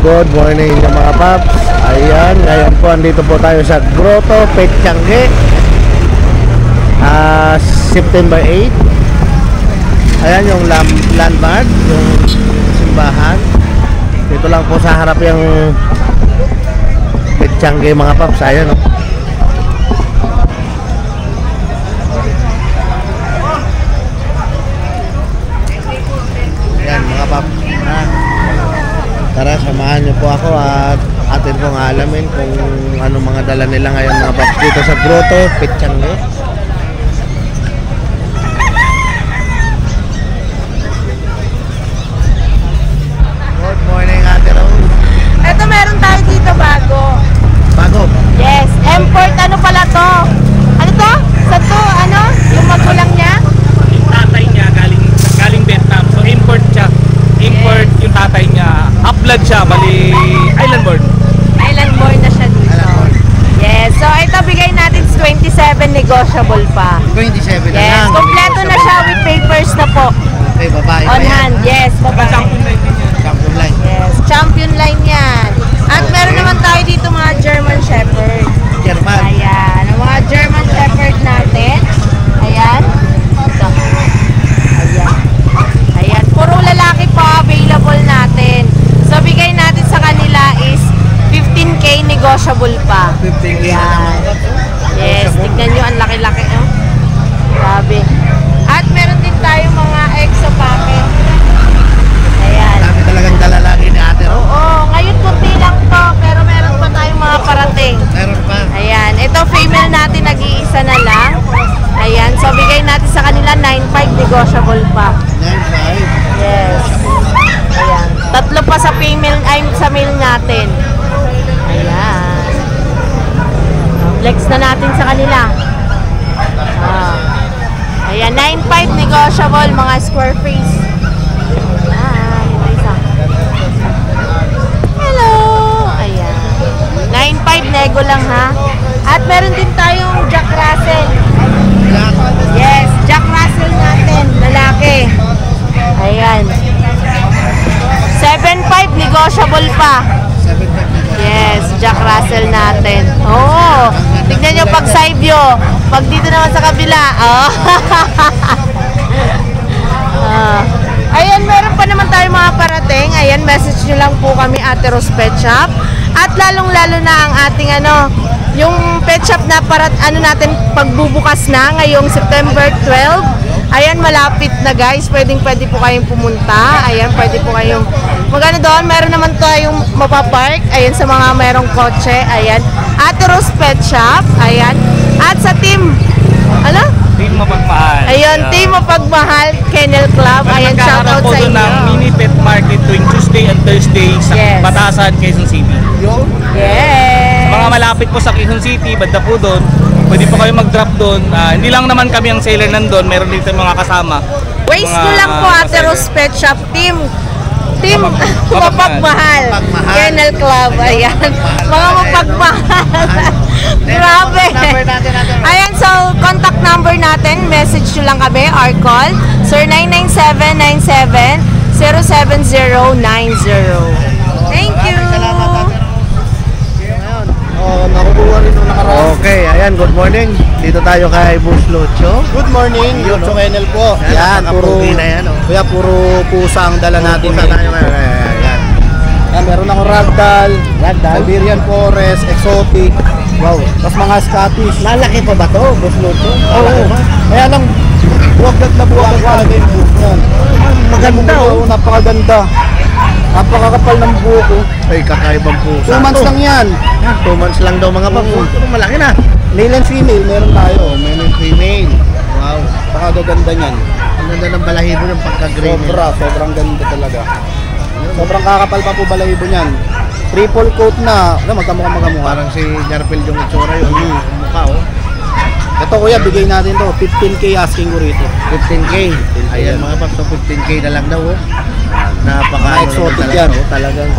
Good morning mga paps. Ayan, ngayon po andito po tayo sa Grotto Petchange, September 8. Ayan yung landmark, yung simbahan. Dito lang po sa harap yung Petchange mga paps. Ayan, oh. Ayan mga paps. Tara, samahan niyo po ako at atin pong alamin kung ano mga dala nila ngayon mga paps dito sa Grotto Petchange. Good morning, Ate Rose. Ito meron tayo dito bago. Bago? Yes, import ano pala to? Ano to? Sa to, ano? Yung magulang niya? Yung tatay niya galing Vietnam. So import siya. Import yung tatay niya. Upload siya, bali island born. Island born na siya dito. Yes, so ito bigay natin 27 negotiable pa. 27 na Yes, lang. kompleto na siya with papers na po. Okay, babae On pa yan. hand, yes, babae. Champion line din yan. Champion line. Yes, champion line yan. At meron naman tayo dito mga German Shepherd. German. Ayan, ang mga German Shepherd natin. Ayan. Ito. Ayan. Ayan, puro lalaki pa available natin. So bigay natin sa kanila is 15K negotiable pa. 15K na Ayan. lang mga paps. Yes, tignan nyo, ang laki-laki. Oh. Grabe. At meron din tayo mga exo packet. Ayan. Dami talagang dala lagi ni Ate Rose. Oo, ngayon kunti lang to, pero meron pa tayong mga parating. Meron pa. Ayan, ito female natin nag-iisa na lang. Ayan, so bigay natin sa kanila 9.5 negotiable pa. 9.5. Yes. Ayan. Tatlo pa sa female, ay sa male natin. Ayan. Flex na natin sa kanila. Ayan, 9.5 negotiable, mga square face. Ayan, ito isa. Hello! Ayan. 9.5 nego lang ha. At meron din tayong Jack Russell. Yes, Jack Russell natin, lalaki. Ayan. 7.5 negotiable pa. 7.5. Yes, Jack Russell natin. Oo. Tignan nyo pag side view. Pag dito naman sa kabila. Oh. Ayan, meron pa naman tayo mga parating. Ayan, message nyo lang po kami, Ate Rose Pet Shop. At lalong-lalo na ang ating yung pet shop na natin pagbubukas na ngayong September 12. Ayan, malapit na guys. Pwede po kayong pumunta. Ayan, pwede po kayong magano doon. Meron naman tayong mapapark. Ayan, sa mga merong kotse. Ayan, Ate Rose Pet Shop. Ayan. At sa team, Team Mapagmahal. Ayun, Team Mapagmahal Kennel Club. Ayan, shout out sa inyo. ng mini pet market tuwing Tuesday and Thursday sa Yes. Batasan, Quezon City. Yung Yes. Mga malapit po sa Quezon City, banda po doon. Pwede po kayo mag-drop doon. Hindi lang naman kami ang seller nandun, meron dito mga kasama. Waste nyo lang po, Ate Rose Pet Shop. Team Mapagmahal Kennel Club. Ayan. Mga mapagmahal. Grabe. number natin, Ate Rose. Ayan, so contact number natin, message nyo lang kami or call Sir 997-97-07090. Thank you. Salamat, Ate Rose. Ngayon, Nakukuha rin nung nakaraan. okay, ayan, good morning. Dito tayo kay Boss Lucho. Good morning, Yun, Lucho no? Kennel po. Yan, puro, napakapugi na yan, oh. kuya, puro pusa ang dala natin. Pusa tayo ngayon. Ayan. Yan, meron akong ragdoll, Siberian Forest, exotic. Wow. Tapos mga Scottish. Lalaki pa ba to, Boss Lucho? Oo. Kaya lang, buwagat na buwagat pa din po. Yan. Maganda, oh. Napakaganda. Napakakapal ng buko. Ay, kakaibang pusa. 2 months to. lang yan. 2 months lang daw mga paps. Pero malaki na. Male and female, meron tayo. Male and female. Wow. Napakaganda niyan. Ang ganda ng balahibo ng pagka-green. Sobrang ganda talaga. Sobrang kakapal pa po balahibo niyan. Triple coat na. Magkamukha. Parang si Jarpel yung itsura yun. Yung mukha, oh. Ito kuya, bigay natin to. 15K asking ko rito. 15K. Ayan mga paps, so 15K na lang daw, oh. Napaka Exotic talaga, yan. oh. Talagang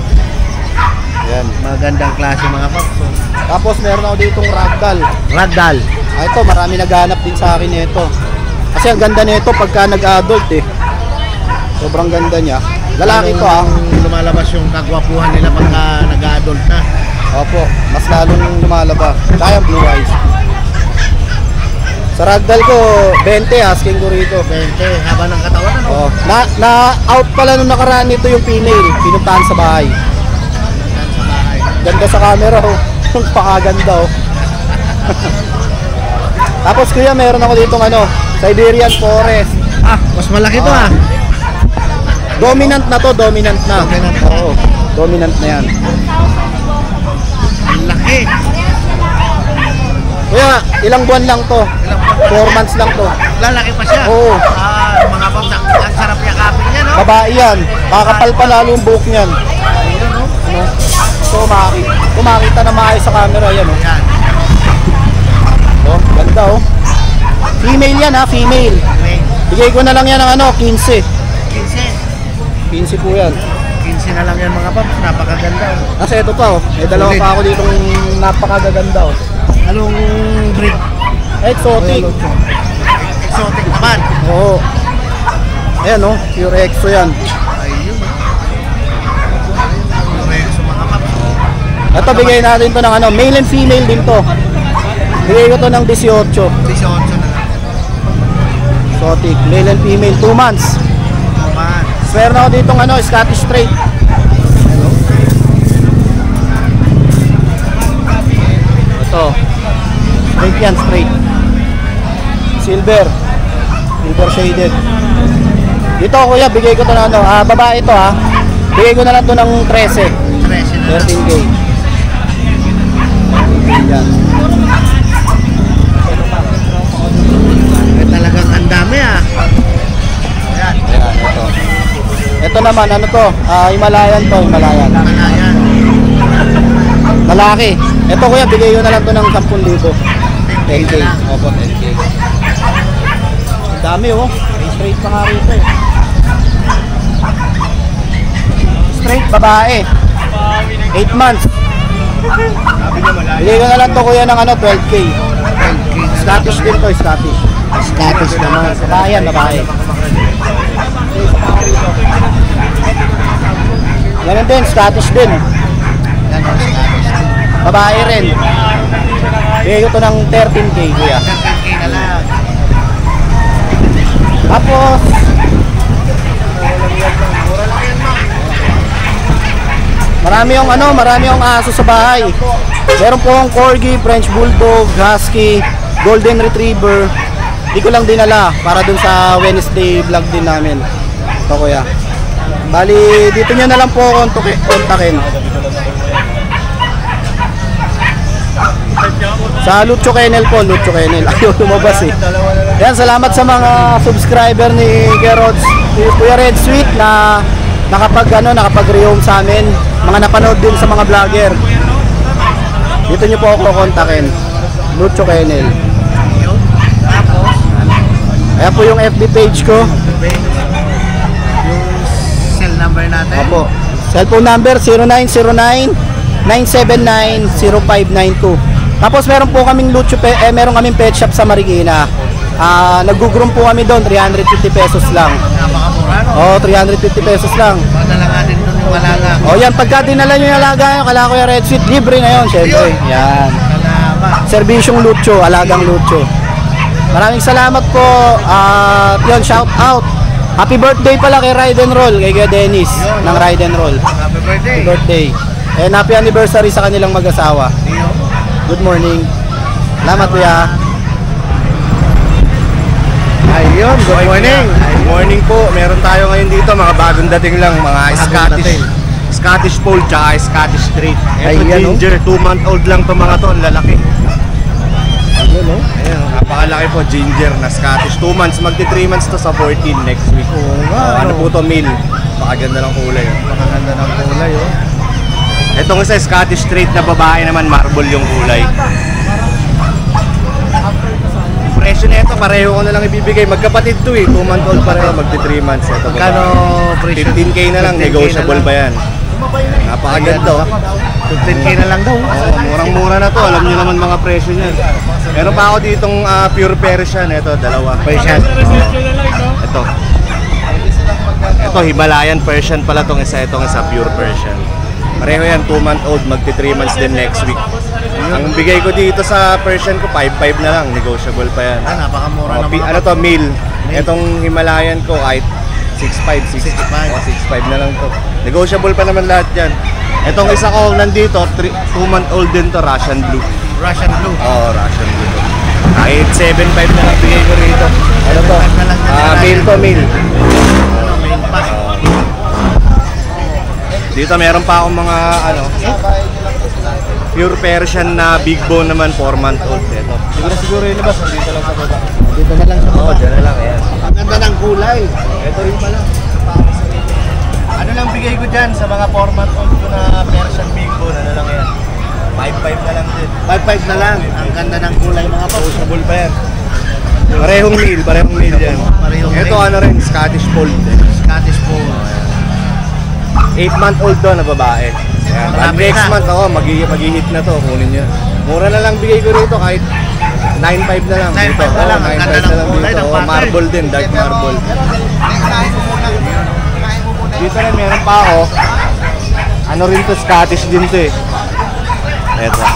Yan. magandang klase mga paps. Oh. Tapos meron ako ditong ragdoll. Ragdoll. Ito, marami naghanap din sa akin nito. Kasi ang ganda nito pagka nag-adult eh. Sobrang ganda niya. Lalaki to ah. Lumalabas yung kagwapuhan nila pagka nag-adult na. Opo, mas lalong lumalabas. Kaya blue eyes. Sa ragdoll ko, 20 asking ko rito. 20, haba ng katawan ano? Oh, na-out pala nung nakaraan nito yung female. Pinuntahan sa bahay. Yan sa bahay. Ganda sa camera oh. Yung pakaganda oh. Tapos kuya, meron ako dito Siberian Forest. Ah, mas malaki to ah. Dominant na to, dominant na. Dominant na. Oo, dominant na yan. Ang laki. Kuya, ilang buwan lang to? 4 months lang to. Lalaki pa siya. Oo. Ah, mga paps, ang sarap yakapin niya, no? Babae yan. Kakapal pa lalo yung buhok niyan. Ayun, no? Ano? So, makita na maayos sa camera yan oh. Yan. Oh, ganda oh. Female yan ha, female. Okay. Bigay ko na lang yan ng 15. 15. 15 po yan. 15 na lang yan mga paps. Napakaganda. Kasi ito pa oh. May dalawa pa ako ditong napakaganda oh. Anong breed? Exotic. Exotic naman. Oo. Ayan oh, pure exo yan. Ayun. Sa mga paps. Ito bigay natin to ng male and female din to. Bigay ko to ng 18. 18 na lang. Exotic, male and female, 2 months. Naman. Meron ako ditong Scottish Straight. Ito. Straight yan, straight. Silver. Silver shaded. Dito kuya, bigay ko to ng babae to ha. Bigay ko na lang to ng 13. 13K. Yan. Talagang ang dami ah. Ayan. Ayan, ito. Ito naman, Himalayan to, Himalayan. Himalayan. Lalaki. Ito kuya, bigay ko na lang to ng 10,000. 10K. Opo, 10K. Ang dami oh. May straight pa nga rito eh. Straight babae. 8 months. Bigay ko na lang to kuya ng 12K. 12K. Scottish din to, Scottish. Scottish naman. Babae yan, babae. Ganun din, Scottish din. Yan ang Scottish. Babae rin. Bigay ko to ng 13K kuya. 13K na lang. Tapos, marami yung aso sa bahay. Meron po akong Corgi, French Bulldog, Husky, Golden Retriever. Di ko lang dinala para dun sa Wednesday vlog din namin. Ito kuya. Bali, dito nyo na lang po kontakin. Sa Lucho Kennel po, Lucho Kennel. Ayaw lumabas eh. Yan, salamat sa mga subscriber ni Kuya Red Sweet na nakapag-rehome sa amin. Mga napanood din sa mga vlogger. Dito nyo po ako kontakin. Lucho Kennel. Tapos, Ayan po yung FB page ko. yung cell number natin. Opo. Cellphone number 0909-979-0592. Tapos meron po kaming meron kaming pet shop sa Marikina. Nag-groom po kami doon, 350 pesos lang. Napakamura, no? Oh, 350 pesos lang. Madala nga din doon yung alaga. Oh, yan pagka dinala niyo yung alaga nyo, kala ko yung Red Sweet, libre na yon, syempre. Yan. Salamat. Serbisyong Lucho, alagang Lucho. Maraming salamat po. Yun, shout out. Happy birthday pala kay Ride and Roll, kay Kuya Dennis ng Ride and Roll. Happy birthday. Happy birthday. And happy anniversary sa kanilang mag-asawa. Dio. Good morning. Salamat kuya. Ayun, good morning. Good morning po. Meron tayo ngayon dito mga bagong dating lang, mga Scottish Fold tsaka Scottish Straight. Ito Ayan, Ginger, 2-month-old lang to mga to, ang lalaki. Ayun, no? Ayan, napakalaki po, Ginger na Scottish. 2 months, magti 3 months to sa 14 next week. Oo nga, Ano no? po to, male. Pakaganda ng kulay. Makaganda ng kulay, oh. Itong isa Scottish Straight na babae naman, marble yung kulay. Presyo nito, pareho ko na lang ibibigay. Magkapatid to eh, 2-month-old pareho, magti 3 months. Ito, Magkano presyo? 15K na lang, 15K negotiable na lang. ba yan? Napakaganda oh. 15K na lang daw. Oo, murang-mura na to. Alam niyo naman mga presyo niyan. Meron pa ako ditong pure Persian. Ito, dalawa. Persian. Ito. Ito, Himalayan Persian pala itong isa. Itong isa, pure Persian. Pareho yan, 2-month-old, magti 3 months din next week. Ang bigay ko dito sa Persian ko, 5-5 na lang, negotiable pa yan. Napakamura naman. Ano to, male. Itong Himalayan ko, kahit 6'5", 6'5 na lang to. Negotiable pa naman lahat yan. Itong isa ko nandito, 2-month-old din to, Russian Blue. Russian Blue. Oo, Russian Blue. Kahit 7'5 na lang bigay ko rito. Ano to? Male to, male. Main pass. Dito meron pa akong mga pure Persian na big bone naman, 4-month-old. Ito. Siguro yun labas, dito lang sa baba. Dito na lang sa baba. Dyan na lang, ayan. Ang ganda ng kulay. Ito rin pala. Ano lang bigay ko dyan sa mga 4-month-old ko na Persian big bone, ano lang yan? 5'5 na lang din. 5-5 na lang. Ang ganda ng kulay mga paps. Possible pa yan. Parehong meal yan. Parehong Ito male. ano rin, Scottish Fold. Scottish Fold. 8-month-old doon na babae. Ayan. Marami Next na. month ako, mag-hit na to, kunin nyo. Mura na lang bigay ko rito kahit 9.5 na lang. 9.5 na lang. Ang ganda ng kulay ng pattern. Marble din, dark marble. Dito rin meron pa ako. Ano rin to, Scottish din to eh. Eto.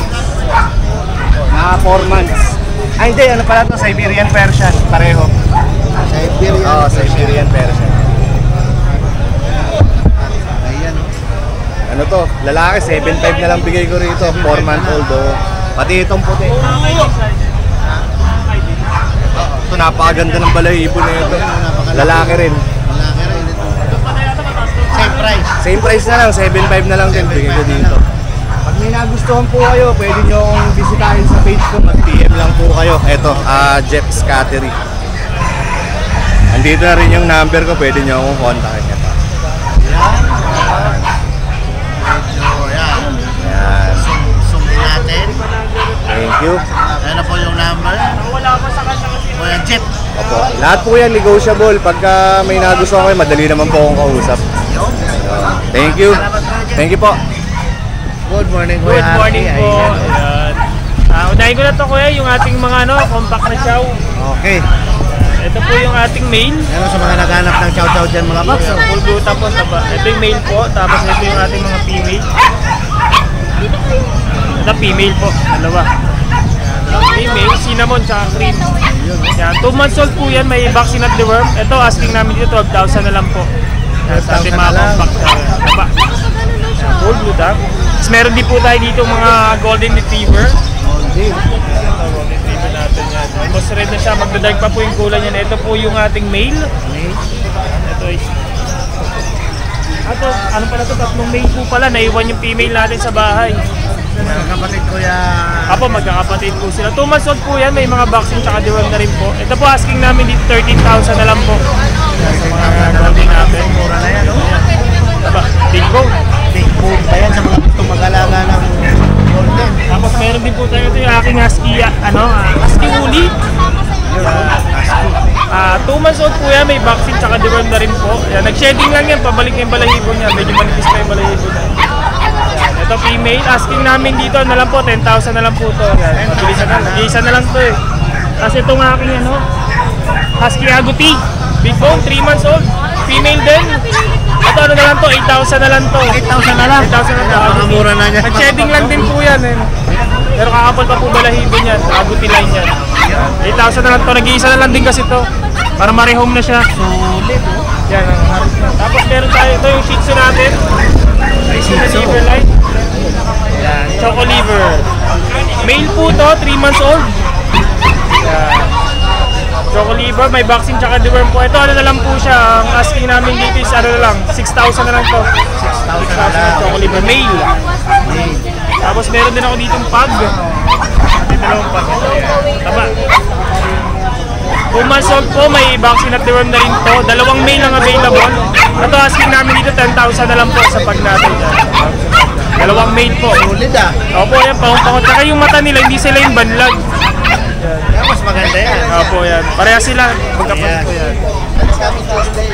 Na 4 months. Ay hindi, ano pala to, Siberian Persian. Pareho. Siberian. Oo, Siberian Persian. Ayan. Ano to, lalaki, 7.5 na lang bigay ko rito. 4-month-old oh. Pati itong puti. Ito, napakaganda ng balahibo na ito. Lalaki rin. Malaki rin ito. Same price. Same price na lang, 7.5 na lang din bigay ko dito. Pag may nagustuhan po kayo, pwede nyo akong bisitahin sa page ko. Mag-PM lang po kayo. Ito, Jeff's Cattery. Andito na rin yung number ko, pwede nyo akong kontakin. Ito. Medyo, yan. Yan. Zoom din natin. Thank you. Ayan na po yung number. Kuya Jeff. Opo. Lahat po yan negotiable. Pagka may nagustuhan kayo, madali naman po akong kausap. Thank you. Thank you po. Good morning, Kuya Good morning Artie. po. Ayan. Ayan. Unahin ko na to kuya, yung ating mga compact na chow. Okay. Ito po yung ating male. Ano sa mga naghanap ng chow-chow dyan mga paps? Full gluta po taba. Ito yung male po, tapos ito yung ating mga female. Ito female po, dalawa. Female, cinnamon, tsaka cream. Yan, 2 months old po yan, may vaccine at deworm. Ito, asking namin dito, 12,000 na lang po. Yan, sa ating 12,000 mga na lang. compact na taba. Yan, full gluta. Tapos meron din po tayo dito mga golden retriever. Golden. Ito, golden retriever natin yan. Almost red na siya, magdadark pa po yung kulay niyan. Ito po yung ating male. Ito is... Ato, ano pala ito? Tatlong male po pala. Naiwan yung female natin sa bahay. Mga kapatid Kuya. Apo, magkakapatid po sila. 2 months old po yan. May mga vaccine tsaka deworm na rin po. Ito po, asking namin dito 13,000 na lang po. Sa mga golden natin. Mura na yan, no? Diba? Big bone. Big bone pa yan sa mga gustong mag-alaga ng golden. Tapos meron din po tayo ito yung aking husky, husky uli. 2 months old po yan, may vaccine tsaka deworm na rin po. Yan, nag-shedding lang yan, pabalik na yung balahibo niya. Medyo manipis pa yung balahibo niya. Yan, ito female, asking namin dito na lang po, 10,000 na lang po to. Yan, mabilisan na, nag-iisa na lang to eh. Tapos itong aking husky agouti, big bone, 3 months old, female din. Ito ano na lang to, 8,000 na lang to. 8,000 na lang. 8,000 na lang. Napakamura na niya. Nag-shedding lang din po yan eh. Pero kakapal pa po balahibo niyan, agouti line yan. 8,000 na lang to, nag-iisa na lang din kasi to. Para ma-rehome na siya. Sulit, oh. Yan ang halos na. Tapos meron tayo ito yung Shih Tzu natin. Shih Tzu liver line. Yan, Choco liver. Male po to, 3 months old. Yan. Choco liver, may vaccine tsaka deworm po. Ito ano na lang po siya, ang asking namin dito is ano na lang, 6,000 na lang to. 6,000 na lang. Choco liver, male. Tapos meron din ako ditong pug. Ito dalawang pug. Taba. 2 months old po, may vaccine at deworm na rin to. Dalawang male ang available. Ito asking namin dito 10,000 na lang po sa pag natin. Dalawang male po. Sulit, ah. Opo, yan, pahong-pahong. Tsaka yung mata nila, hindi sila yung banlag. Kaya mas maganda yan. Opo, yan. Pareha sila. Magkapatid po yan.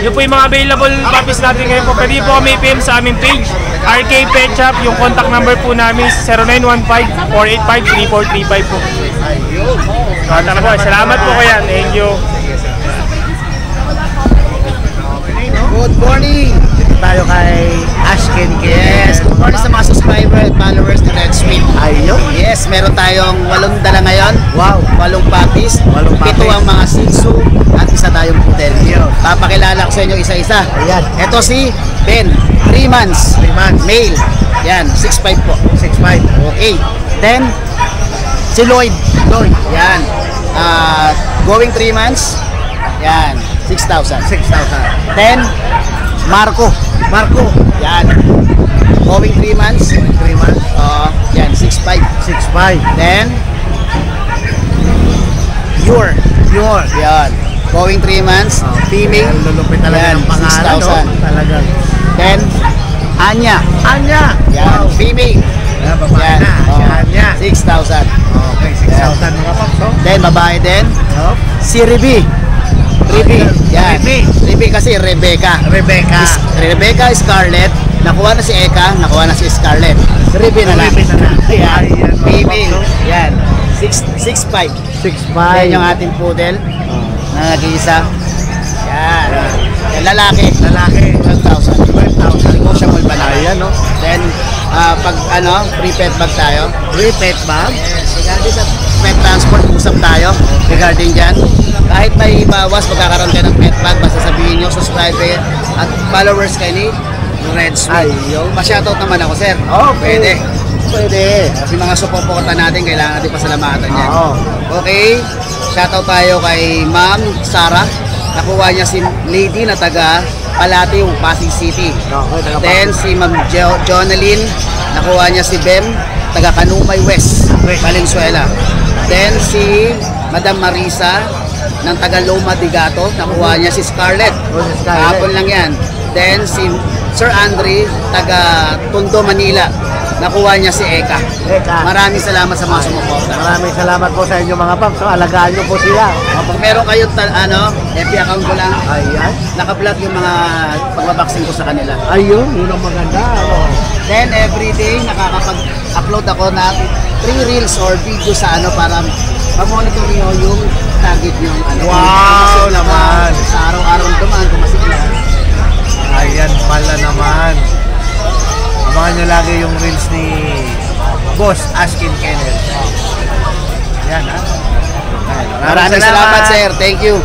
Yun po yung mga available puppies natin ngayon po. Pwede po kami PM sa aming page. RK Pet Shop. Yung contact number po namin is 0915-485-3435 po. Ayun. Salamat po kaya. Thank you. Okay, no? Good morning! Dito tayo kay Ashken Yes, good morning sa mga subscriber at followers ni Red Sweet. Ayun. Yes, meron tayong 8 dala ngayon. Wow. 8 puppies. 8 puppies. 7 ang mga Shih Tzu at isa tayong poodle. Yun. Papakilala ko sa inyo isa-isa. Ayan. Ito si Ben, 3 months. 3 months. Male. Yan, 6'5 po. 6'5". Okay. Then, si Lloyd. Lloyd. Yan. Going 3 months. Yan, 6,000. 6,000. Then, Marco. Marco. Yan. Going 3 months. 3 months. Yan, 6'5". 6'5". Then, Pure. Pure. Yan. Going 3 months. Female. Ayan, lulupit talaga Yan, ng pangalan, 6,000. no? Talagang. Then, Anya. Anya. Yan, female. Yan, babae Yan. na. Si Anya. 6,000. Okay, 6,000 mga paps, oh. Then, babae din. Yup. Si Ribi. Ribi. Yan. Ribi. Ribi kasi Rebecca. Rebecca. Rebecca Scarlett. Nakuha na si Eka. Nakuha na si Scarlett. Ribi na lang. Ribi na lang. Yan. Ayan, mga Female. paps, oh. Yan. 6'5". 6'5". Yan yung ating poodle. Na nag-iisa. Yan. Yan, lalaki. Lalaki. 12,000. 12,000. Negotiable pa na. Ayan, no? Then, pag free pet bag tayo. Free pet bag. Yes, regarding sa pet transport, usap tayo regarding dyan. Kahit may bawas, magkakaroon kayo ng pet bag, basta sabihin nyo, subscriber at followers kayo ni Red Sweet. Ayun. Pa-shoutout naman ako, sir. Okay. Pwede. Kasi mga suporta natin, kailangan natin pasalamatan yan. Oo. Okay, shoutout tayo kay Ma'am Sarah. Nakuha niya si lady na taga Palatio, Pasig City. Okay, Then si Ma'am Jonalyn, nakuha niya si Bem, taga Kanumay West, Valenzuela. Then si Madam Marisa ng taga Loma de Gato, nakuha niya si Scarlett. Kahapon lang yan. Then si Sir Andre, taga Tondo, Manila, nakuha niya si Eka. Eka. Maraming salamat sa mga sumuporta. Maraming salamat po sa inyo mga paps. So, alagaan nyo po sila. Pag meron kayo FB account ko lang, Ayan. naka-vlog yung mga pagbabaksing ko sa kanila. Ayun, yun ang maganda. Ano? Then everyday nakakapag-upload ako na 3 reels or video sa para ma-monitor nyo yung target nyo. Wow naman. Sa araw-araw dumaan, kumasigla. Ayan pala naman. Abangan nyo lagi yung reels ni Boss Ashken Kennel. Yan, ha? Ayan, Maraming salamat, sir. Thank you.